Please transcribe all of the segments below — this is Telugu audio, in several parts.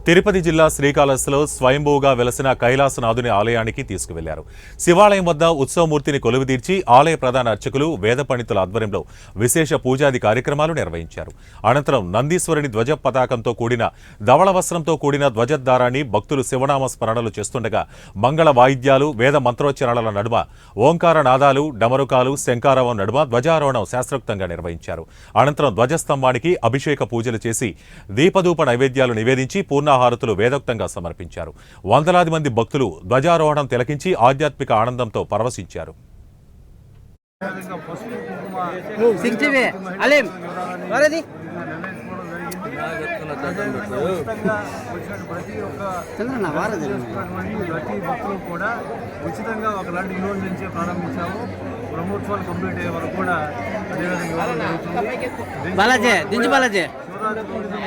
తిరుపతి జిల్లా శ్రీకాళహస్తిలో స్వయంభూగా వెలసిన కైలాసనాథుని ఆలయానికి తీసుకువెళ్లారు. శివాలయం వద్ద ఉత్సవమూర్తిని కొలువుదీర్చి ఆలయ ప్రధాన అర్చకులు వేద పండితుల ఆధ్వర్యంలో విశేష పూజాది కార్యక్రమాలు నిర్వహించారు. అనంతరం నందీశ్వరుని ధ్వజ పతాకంతో కూడిన ధవళ వస్త్రంతో కూడిన ధ్వజద్వారాన్ని భక్తులు శివనామ స్మరణలు చేస్తుండగా మంగళ వాయిద్యాలు, వేద మంత్రోచ్చరణల నడుమ ఓంకార నాదాలు, డమరుకాలు, శంఖారవం నడుమ ధ్వజారోహణం శాస్త్రోక్తంగా నిర్వహించారు. అనంతరం ధ్వజస్తంభానికి అభిషేక పూజలు చేసి దీపధూప నైవేద్యాలు నివేదించి పూర్ణాహారతులు వేదోక్తంగా సమర్పించారు. వందలాది మంది భక్తులు ధ్వజారోహణం తిలకించి ఆధ్యాత్మిక ఆనందంతో పరవశించారు. ఉచితంగా ఒక లాంటి యూనిట్ నుంచే ప్రారంభించాము. బ్రహ్మోత్సవాలు కంప్లీట్ అయ్యే వరకు కూడా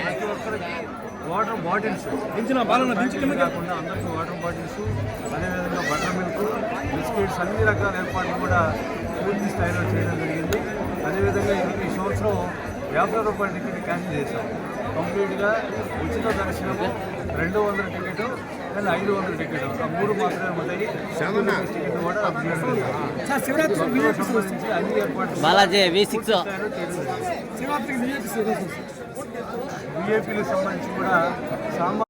ప్రతి ఒక్కరికి వాటర్ బాటిల్స్ కాకుండా అందరికీ వాటర్ బాటిల్స్, అదేవిధంగా బటర్ మిల్క్, బిస్కెట్స్ అన్ని రకాల ఏర్పాట్లు కూడా పూర్తి స్థాయిలో చేయడం జరిగింది. అదేవిధంగా ఈ సంవత్సరం 50 రూపాయల టికెట్ క్యాన్సిల్ చేశాం. కంప్లీట్గా ఉచిత దర్శనము 200 టికెట్ అండ్ 500 టికెట్, ఆ 3 మాత్రమే ఉంటాయి. టికెట్ కూడా సంబంధించి అన్ని ఏర్పాట్లు విఐపీలకు సంబంధించి కూడా సామాన్య